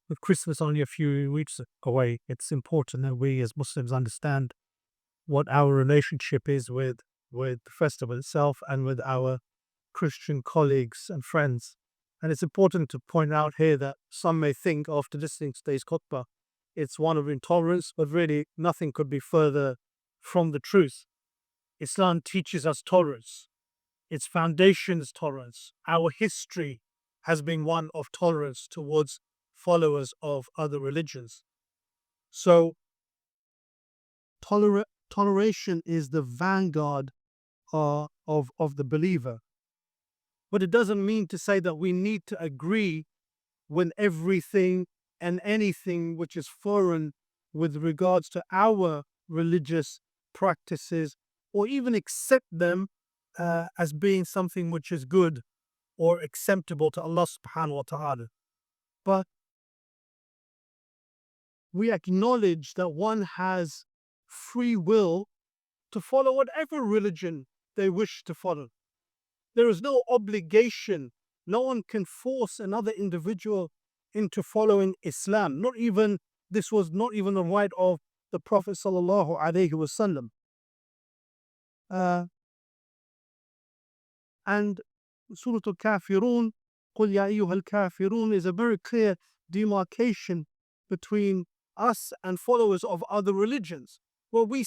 with Christmas only a few weeks away, it's important that we as Muslims understand what our relationship is with the festival itself and with our Christian colleagues and friends. And it's important to point out here that some may think after listening to today's khutbah, it's one of intolerance, but really nothing could be further from the truth. Islam teaches us tolerance. Its foundation is tolerance. Our history has been one of tolerance towards followers of other religions. So toleration is the vanguard of the believer. But it doesn't mean to say that we need to agree with everything and anything which is foreign with regards to our religious practices, or even accept them as being something which is good or acceptable to Allah subhanahu wa ta'ala. But we acknowledge that one has free will to follow whatever religion they wish to follow. There is no obligation. No one can force another individual into following Islam. This was not even the right of the Prophet sallallahu alaihi wasallam. And Surah Al-Kafirun, قُلْ يَا أَيُّهَا الْكَافِرُونَ, is a very clear demarcation between us and followers of other religions. Well, we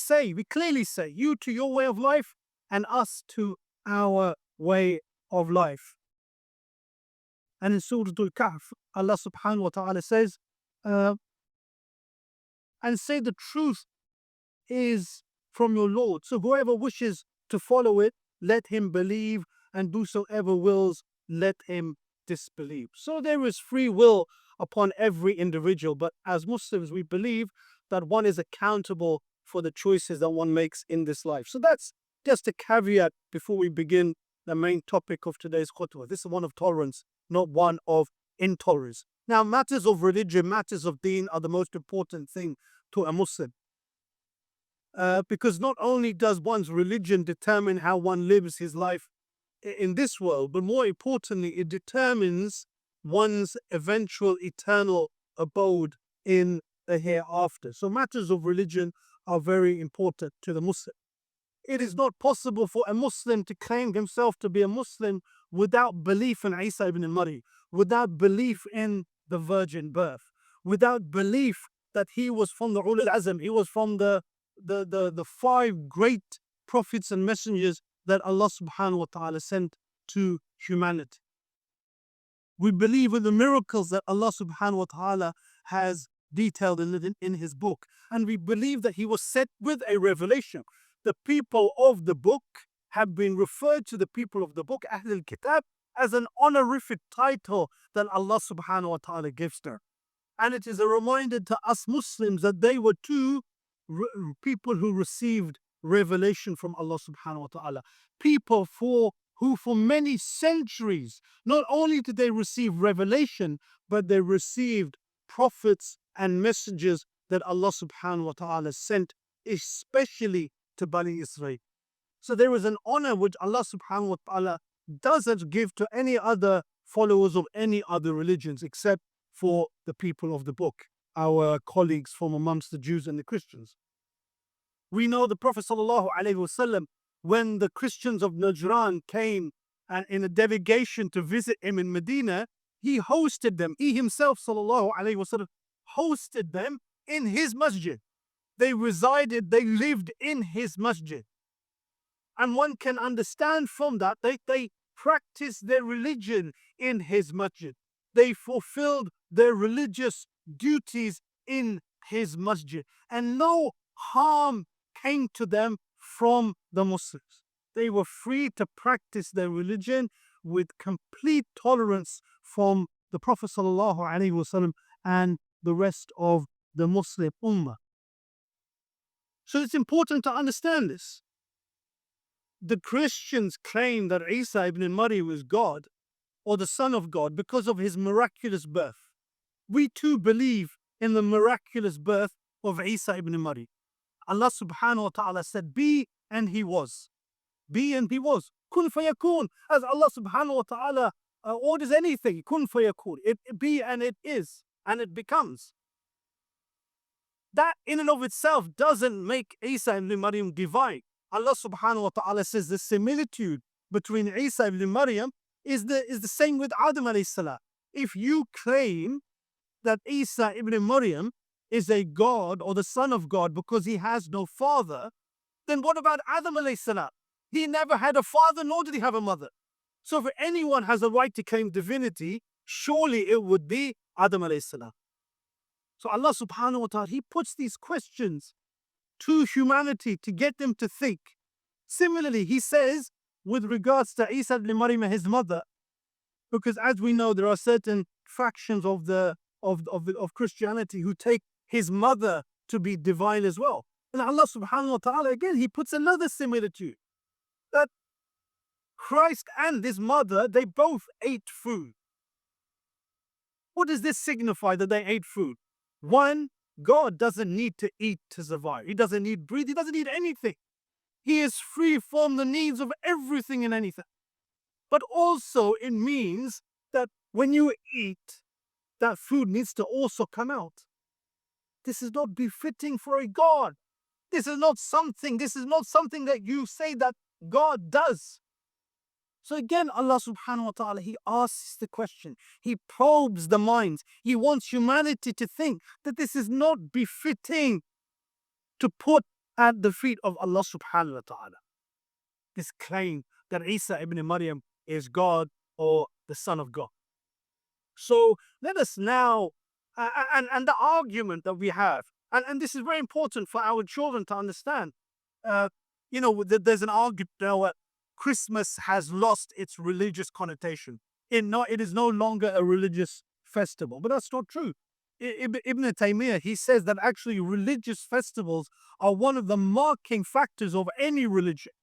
clearly say, you to your way of life and us to our way of life. And in Surah Al-Kahf, Allah subhanahu wa ta'ala says, and say the truth is from your Lord. So whoever wishes to follow it, let him believe, and whosoever wills, let him disbelieve. So there is free will upon every individual, but as Muslims, we believe that one is accountable for the choices that one makes in this life. So that's just a caveat before we begin the main topic of today's khutbah. This is one of tolerance, not one of intolerance. Now, matters of religion, matters of deen are the most important thing to a Muslim. Because not only does one's religion determine how one lives his life in this world, but more importantly, it determines one's eventual eternal abode in the hereafter. So matters of religion are very important to the Muslim. It is not possible for a Muslim to claim himself to be a Muslim without belief in Isa ibn Maryam, without belief in the virgin birth, without belief that he was from the Ulul Azm, he was from the five great prophets and messengers that Allah subhanahu wa ta'ala sent to humanity. We believe in the miracles that Allah subhanahu wa ta'ala has detailed in his book. And we believe that he was sent with a revelation. The people of the book have been referred to the people of the book, Ahl al-Kitab, as an honorific title that Allah subhanahu wa ta'ala gives them. And it is a reminder to us Muslims that they were two people who received revelation from Allah subhanahu wa ta'ala. People who for many centuries, not only did they receive revelation, but they received prophets and messengers that Allah subhanahu wa ta'ala sent, especially to Bani Israel. So there is an honor which Allah subhanahu wa ta'ala doesn't give to any other followers of any other religions except for the people of the book, our colleagues from amongst the Jews and the Christians. We know the Prophet sallallahu alaihi wasallam, when the Christians of Najran came and in a delegation to visit him in Medina, he hosted them. He himself sallallahu alaihi wasallam hosted them in his masjid. They resided, they lived in his masjid. And one can understand from that, they practiced their religion in his masjid. They fulfilled their religious duties in his masjid. And no harm came to them from the Muslims. They were free to practice their religion with complete tolerance from the Prophet ﷺ and the rest of the Muslim Ummah. So it's important to understand this. The Christians claim that Isa ibn Maryam was God or the Son of God because of his miraculous birth. We too believe in the miraculous birth of Isa ibn Maryam. Allah subhanahu wa ta'ala said, be and he was. Be and he was. Kun fayakun. As Allah subhanahu wa ta'ala orders anything, kun fayakun. It be and it is. and it becomes. That in and of itself doesn't make Isa ibn Maryam divine. Allah subhanahu wa ta'ala says the similitude between Isa ibn Maryam is the same with Adam alayhi salam. If you claim that Isa ibn Maryam is a God or the son of God because he has no father, then what about Adam alayhi salam? He never had a father, nor did he have a mother. So if anyone has a right to claim divinity, surely it would be Adam alayhi salam. So Allah subhanahu wa ta'ala, he puts these questions to humanity to get them to think. Similarly, he says with regards to Isa ibn Maryam and his mother, because as we know, there are certain factions of Christianity who take his mother to be divine as well. And Allah subhanahu wa ta'ala, again, he puts another similitude, that Christ and his mother, they both ate food. What does this signify that they ate food? One, God doesn't need to eat to survive. He doesn't need breathe. He doesn't need anything. He is free from the needs of everything and anything. But also it means that when you eat, that food needs to also come out. This is not befitting for a God. This is not something that you say that God does. So again, Allah subhanahu wa ta'ala, he asks the question. He probes the minds. He wants humanity to think that this is not befitting to put at the feet of Allah subhanahu wa ta'ala. This claim that Isa ibn Maryam is God or the Son of God. So let us now, and the argument that we have, and this is very important for our children to understand. There's an argument now. Christmas has lost its religious connotation. It is no longer a religious festival, but that's not true. Ibn Taymiyyah, he says that actually religious festivals are one of the marking factors of any religion.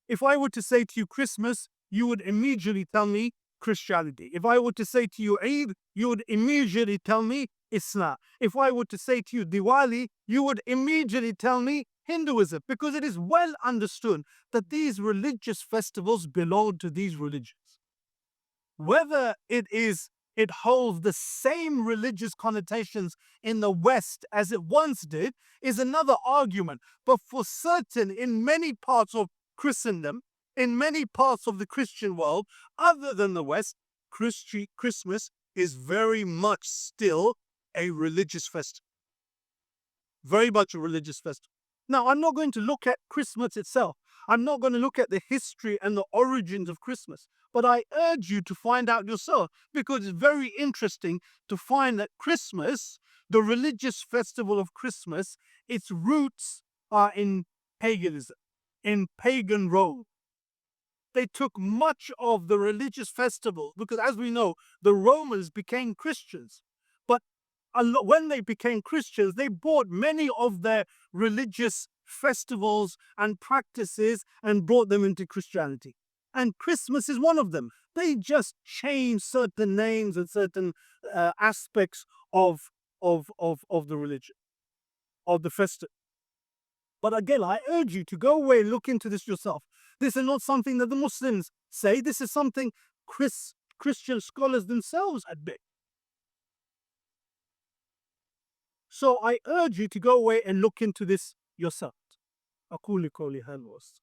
If I were to say to you Christmas, you would immediately tell me Christianity. If I were to say to you Eid, you would immediately tell me Islam. If I were to say to you Diwali, you would immediately tell me Hinduism, because it is well understood that these religious festivals belong to these religions. Whether it holds the same religious connotations in the West as it once did is another argument. But for certain, in many parts of Christendom, in many parts of the Christian world, other than the West, Christmas is very much still a religious festival. Very much a religious festival. Now, I'm not going to look at Christmas itself. I'm not going to look at the history and the origins of Christmas. But I urge you to find out yourself, because it's very interesting to find that Christmas, the religious festival of Christmas, its roots are in paganism, in pagan Rome. They took much of the religious festival, because as we know, the Romans became Christians. But when they became Christians, they brought many of their religious festivals and practices and brought them into Christianity. And Christmas is one of them. They just changed certain names and certain aspects of the religion, of the festival. But again, I urge you to go away and look into this yourself. This is not something that the Muslims say. This is something Christian scholars themselves admit. So I urge you to go away and look into this yourself. أقول قولي هذا وأستغفر.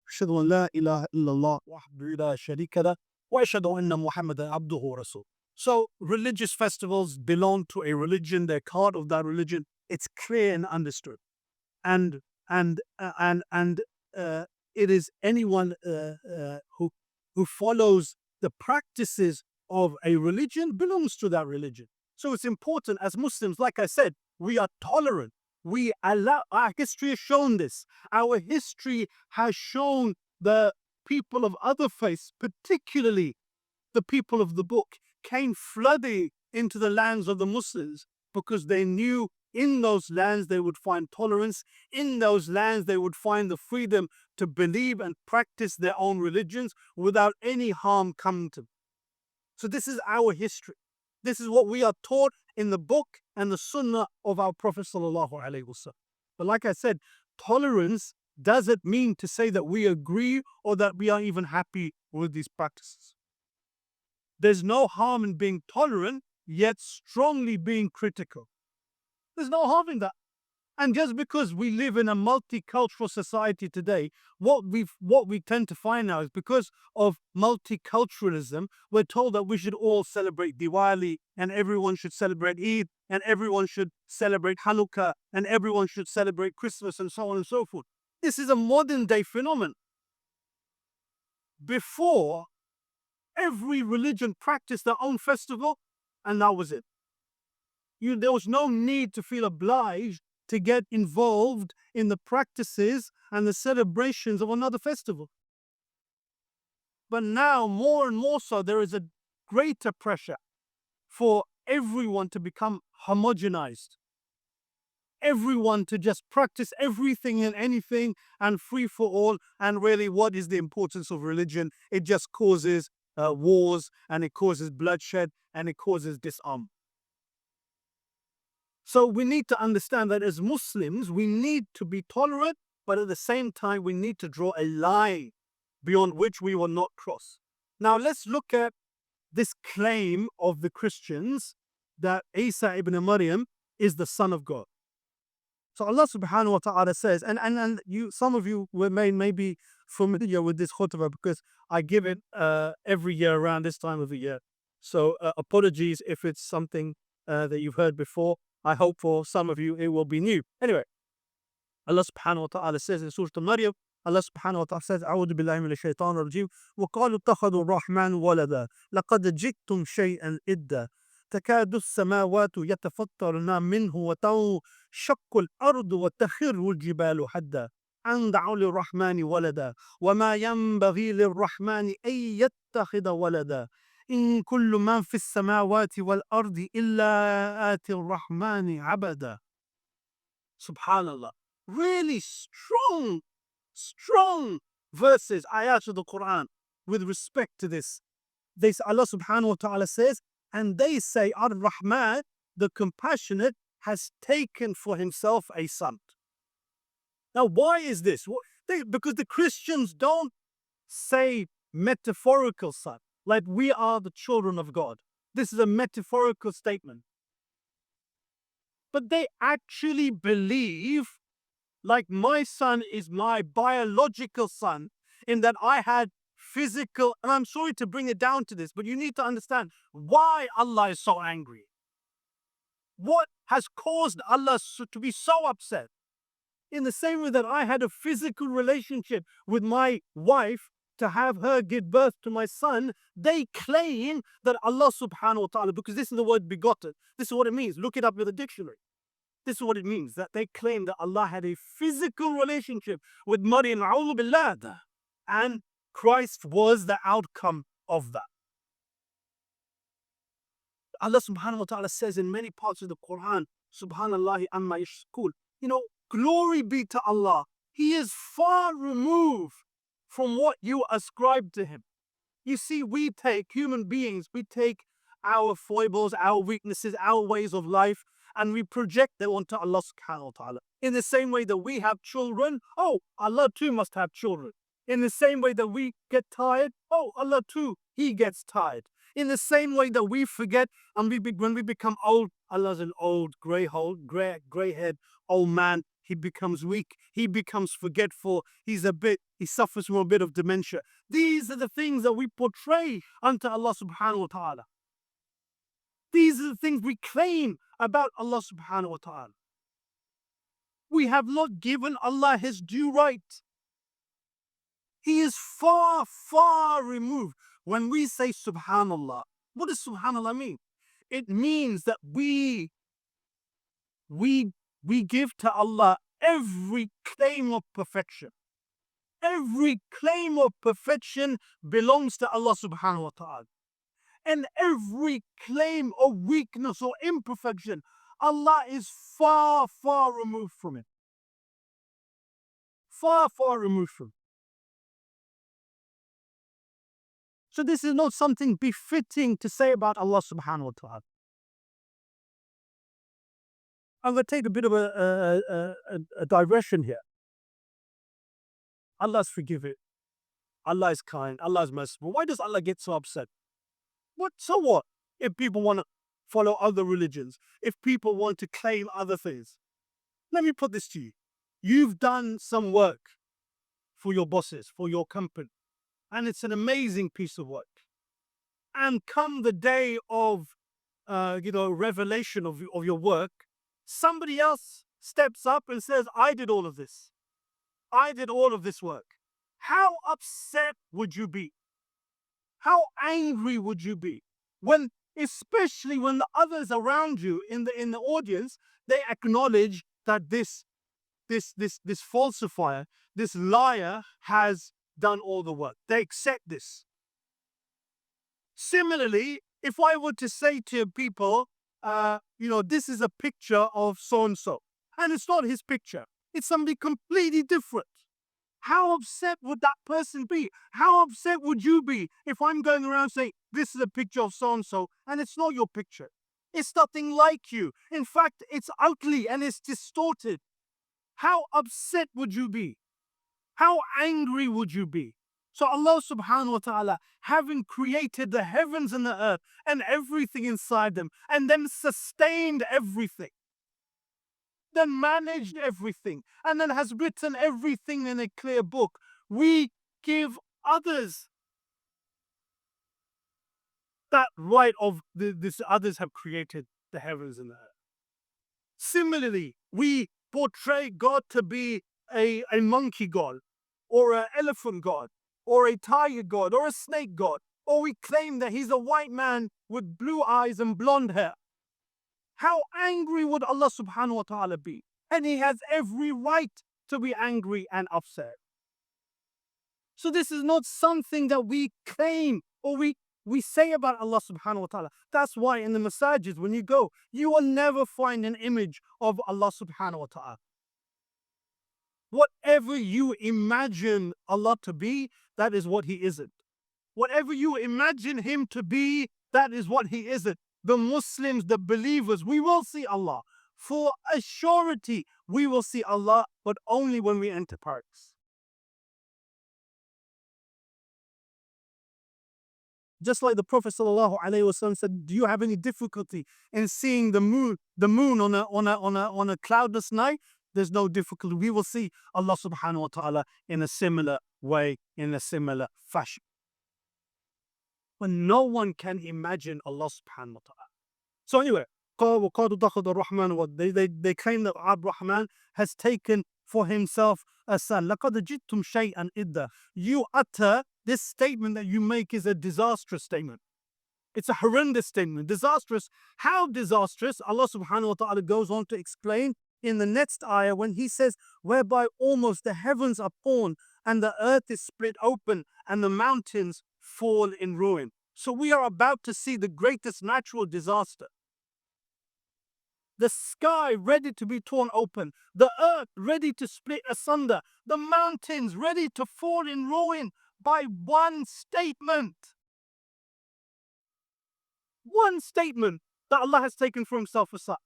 أشهد أن لا إله إلا الله وحده لا شريك له وأشهد أن محمدا عبده ورسوله. So religious festivals belong to a religion. They're part of that religion. It's clear and understood. And it is anyone who follows the practices of a religion belongs to that religion. So it's important as Muslims, like I said, we are tolerant. We allow, our history has shown this. Our history has shown the people of other faiths, particularly the people of the book, came flooding into the lands of the Muslims because they knew in those lands they would find tolerance. In those lands they would find the freedom to believe and practice their own religions without any harm coming to them. So this is our history. This is what we are taught in the book and the sunnah of our Prophet sallallahu alaihi wasallam. But like I said, tolerance does it mean to say that we agree or that we are even happy with these practices. There's no harm in being tolerant, yet strongly being critical. There's no harm in that. And just because we live in a multicultural society today, what we tend to find now is because of multiculturalism, we're told that we should all celebrate Diwali, and everyone should celebrate Eid, and everyone should celebrate Hanukkah, and everyone should celebrate Christmas, and so on and so forth. This is a modern day phenomenon. Before, every religion practiced their own festival, and that was it. There was no need to feel obliged to get involved in the practices and the celebrations of another festival. But now, more and more so, there is a greater pressure for everyone to become homogenized. Everyone to just practice everything and anything and free for all. And really, what is the importance of religion? It just causes wars, and it causes bloodshed, and it causes disarmament. So we need to understand that as Muslims, we need to be tolerant, but at the same time, we need to draw a line beyond which we will not cross. Now, let's look at this claim of the Christians that Isa ibn Maryam is the son of God. So Allah subhanahu wa ta'ala says, and some of you may be familiar with this khutbah because I give it every year around this time of the year. So apologies if it's something that you've heard before. I hope for some of you it will be new. Anyway, Allah subhanahu wa ta'ala says in Surah Maryam, Allah subhanahu wa ta'ala says, أعوذ بالله من الشيطان الرجيم وقالوا اتخذوا الرحمن ولدا لقد جئتم شيئا إدا تكاد السماوات يتفطرن منه وتنشق الأرض وتخر الجبال حدا أن دعوا للرحمن ولدا وما ينبغي للرحمن أن يتخذ ولدا إن كل من في السماوات والأرض إلا آتي الرحمن عبدا. Subhanallah. Really strong verses, ayat of the Quran with respect to this. Allah subhanahu wa ta'ala says, and they say, Ar-Rahman, the compassionate, has taken for himself a son. Now, why is this? Because the Christians don't say metaphorical son, like we are the children of God. This is a metaphorical statement. But they actually believe, like my son is my biological son, in that I had physical, and I'm sorry to bring it down to this, but you need to understand why Allah is so angry. What has caused Allah to be so upset? In the same way that I had a physical relationship with my wife to have her give birth to my son, they claim that Allah subhanahu wa ta'ala, because this is the word begotten, this is what it means. Look it up in the dictionary. This is what it means, that they claim that Allah had a physical relationship with Maryam, and Christ was the outcome of that. Allah subhanahu wa ta'ala says in many parts of the Quran, Subhanallah amma yashkul, glory be to Allah. He is far removed from what you ascribe to him. You see, human beings, we take our foibles, our weaknesses, our ways of life, and we project them onto Allah subhanahu wa ta'ala. In the same way that we have children, Allah too must have children. In the same way that we get tired, Allah too, he gets tired. In the same way that we forget, and when we become old, Allah's an old, grey-haired old man. He becomes weak. He becomes forgetful. He suffers from a bit of dementia. These are the things that we portray unto Allah subhanahu wa ta'ala. These are the things we claim about Allah subhanahu wa ta'ala. We have not given Allah his due right. He is far, far removed. When we say subhanallah, what does subhanallah mean? It means that we give to Allah every claim of perfection. Every claim of perfection belongs to Allah subhanahu wa ta'ala. And every claim of weakness or imperfection, Allah is far, far removed from it. Far, far removed from it. So this is not something befitting to say about Allah subhanahu wa ta'ala. I'm going to take a bit of a digression here. Allah's forgiving. Allah is kind. Allah is merciful. Why does Allah get so upset? What? So what? If people want to follow other religions, if people want to claim other things. Let me put this to you. You've done some work for your bosses, for your company, and it's an amazing piece of work. And come the day of, revelation of your work, somebody else steps up and says, I did all of this. I did all of this work. How upset would you be? How angry would you be when, especially when the others around you in the audience, they acknowledge that this falsifier, this liar has done all the work. They accept this. Similarly, if I were to say to people, this is a picture of so-and-so, and it's not his picture, it's somebody completely different. How upset would that person be? How upset would you be if I'm going around saying, this is a picture of so-and-so, and it's not your picture? It's nothing like you. In fact, it's ugly and it's distorted. How upset would you be? How angry would you be? So Allah subhanahu wa ta'ala, having created the heavens and the earth and everything inside them, and then sustained everything, then managed everything, and then has written everything in a clear book, we give others that right of this others have created the heavens and the earth. Similarly, we portray God to be a monkey god, or an elephant god, or a tiger god, or a snake god, or we claim that he's a white man with blue eyes and blonde hair. How angry would Allah subhanahu wa ta'ala be? And he has every right to be angry and upset. So this is not something that we claim or we say about Allah subhanahu wa ta'ala. That's why in the masajid, when you go, you will never find an image of Allah subhanahu wa ta'ala. Whatever you imagine Allah to be, that is what he isn't. Whatever you imagine him to be, that is what he isn't. The Muslims, the believers, we will see Allah. For a surety, we will see Allah, but only when we enter paradise. Just like the Prophet ﷺ said, do you have any difficulty in seeing the moon on a cloudless night? There's no difficulty. We will see Allah subhanahu wa ta'ala in a similar way, in a similar fashion. But no one can imagine Allah subhanahu wa ta'ala. So anyway, they claim that Ar-Rahman has taken for himself a son. لَقَدْ جِئْتُمْ شَيْئًا إِدًّا. You utter, this statement that you make is a disastrous statement. It's a horrendous statement. Disastrous. How disastrous? Allah subhanahu wa ta'ala goes on to explain in the next ayah when he says, whereby almost the heavens are torn and the earth is split open and the mountains fall in ruin. So we are about to see the greatest natural disaster. The sky ready to be torn open, the earth ready to split asunder, the mountains ready to fall in ruin by one statement. One statement that Allah has taken for himself a son.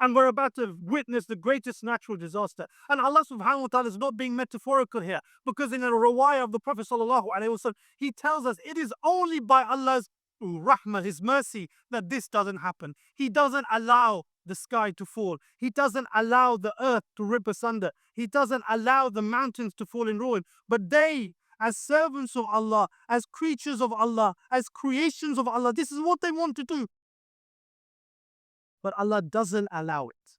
And we're about to witness the greatest natural disaster. And Allah subhanahu wa ta'ala is not being metaphorical here, because in a riwayah of the Prophet sallallahu alaihi wasallam, he tells us it is only by Allah's rahmah, his mercy, that this doesn't happen. He doesn't allow the sky to fall. He doesn't allow the earth to rip asunder. He doesn't allow the mountains to fall in ruin. But they, as servants of Allah, as creatures of Allah, as creations of Allah, this is what they want to do. But Allah doesn't allow it,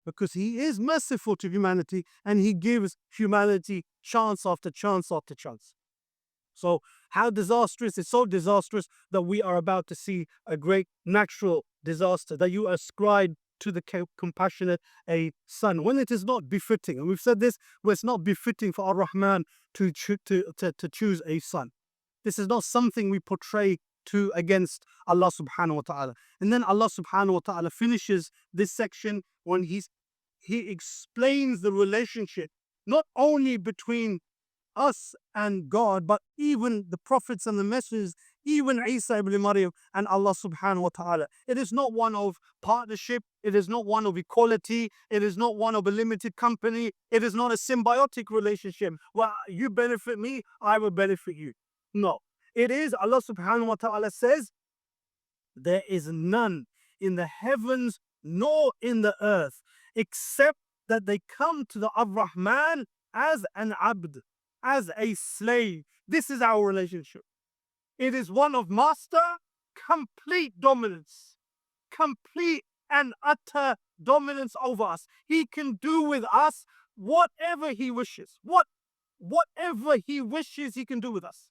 because he is merciful to humanity and he gives humanity chance after chance after chance. So how disastrous? It's so disastrous that we are about to see a great natural disaster that you ascribe to the compassionate a son, when it is not befitting. And we've said this, where it's not befitting for Ar-Rahman to choose a son. This is not something we portray to against Allah subhanahu wa ta'ala. And then Allah subhanahu wa ta'ala finishes this section when he explains the relationship not only between us and God, but even the prophets and the messengers even Isa ibn Maryam and Allah subhanahu wa ta'ala. It is not one of partnership. It is not one of equality. It is not one of a limited company. It is not a symbiotic relationship. Well, you benefit me, I will benefit you. No. It is, Allah subhanahu wa ta'ala says, there is none in the heavens nor in the earth except that they come to the Ar-Rahman as an abd, as a slave. This is our relationship. It is one of master, complete dominance, complete and utter dominance over us. He can do with us whatever he wishes. Whatever he wishes, he can do with us.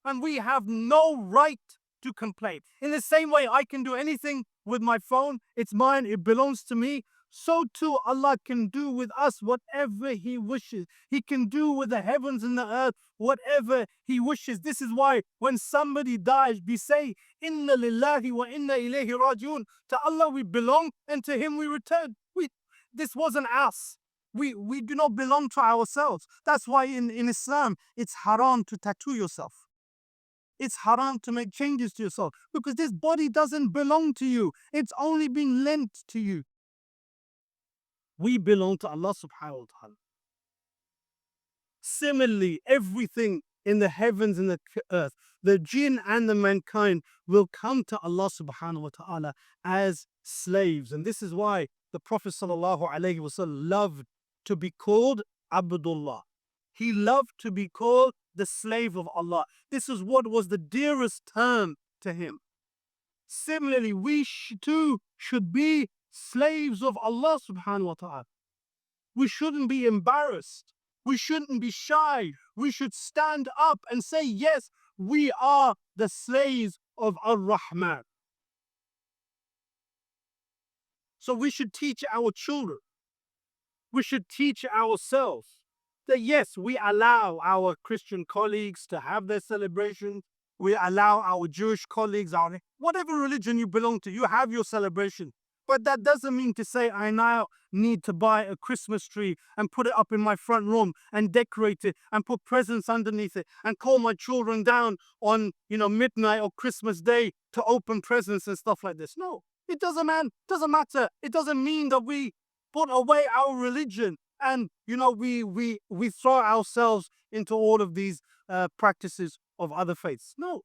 And we have no right to complain. In the same way, I can do anything with my phone. It's mine. It belongs to me. So too, Allah can do with us whatever He wishes. He can do with the heavens and the earth whatever He wishes. This is why when somebody dies, we say, Inna lillahi wa inna ilayhi rajiun. To Allah we belong and to Him we return. This wasn't us. We do not belong to ourselves. That's why in Islam, it's haram to tattoo yourself. It's haram to make changes to yourself because this body doesn't belong to you. It's only been lent to you. We belong to Allah subhanahu wa ta'ala. Similarly, everything in the heavens and the earth, the jinn and the mankind will come to Allah subhanahu wa ta'ala as slaves. And this is why the Prophet sallallahu alaihi wasallam loved to be called Abdullah. He loved to be called the slave of Allah. This is what was the dearest term to him. Similarly, we too should be slaves of Allah subhanahu wa ta'ala. We shouldn't be embarrassed. We shouldn't be shy. We should stand up and say, yes, we are the slaves of Ar-Rahman. So we should teach our children. We should teach ourselves that yes, we allow our Christian colleagues to have their celebrations. We allow our Jewish colleagues, whatever religion you belong to, you have your celebration. But that doesn't mean to say I now need to buy a Christmas tree and put it up in my front room and decorate it and put presents underneath it and call my children down on, midnight or Christmas Day to open presents and stuff like this. No, it doesn't matter. It doesn't mean that we put away our religion and, we throw ourselves into all of these practices of other faiths. No,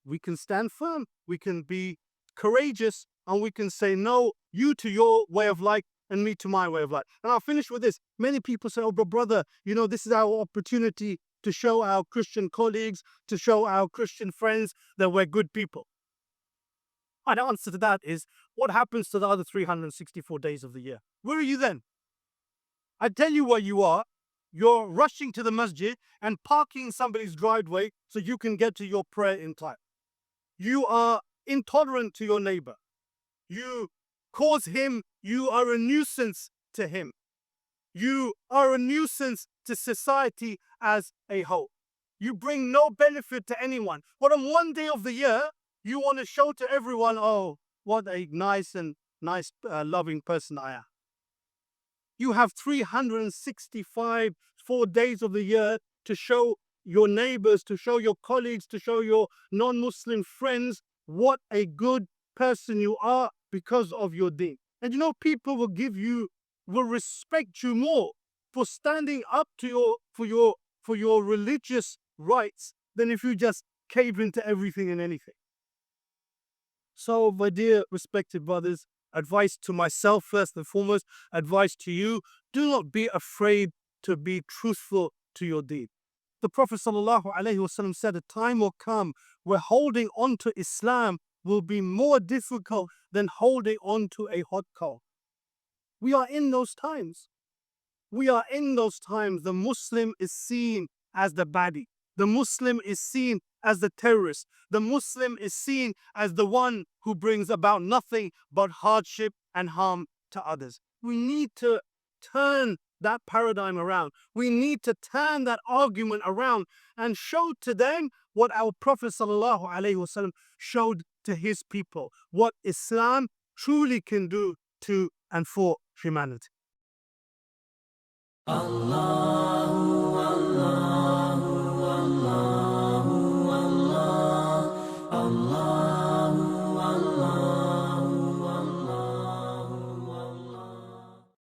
we can stand firm. We can be courageous. And we can say, no, you to your way of life and me to my way of life. And I'll finish with this. Many people say, oh, but brother, this is our opportunity to show our Christian colleagues, to show our Christian friends that we're good people. My answer to that is, what happens to the other 364 days of the year? Where are you then? I tell you where you are. You're rushing to the masjid and parking somebody's driveway so you can get to your prayer in time. You are intolerant to your neighbor. You cause him, you are a nuisance to him. You are a nuisance to society as a whole. You bring no benefit to anyone. But on one day of the year, you want to show to everyone, oh, what a nice, loving person I am. You have 365 4 days of the year to show your neighbors, to show your colleagues, to show your non-Muslim friends what a good person you are because of your deen. And people will respect you more for standing up to for your religious rights than if you just cave into everything and anything. So, my dear respected brothers, advice to myself first and foremost, advice to you, do not be afraid to be truthful to your deen. The Prophet ﷺ said a time will come where holding on to Islam will be more difficult than holding on to a hot coal. We are in those times. The Muslim is seen as the baddie. The Muslim is seen as the terrorist. The Muslim is seen as the one who brings about nothing but hardship and harm to others. We need to turn that paradigm around. We need to turn that argument around and show to them what our Prophet ﷺ showed to his people, what Islam truly can do to and for humanity. Allah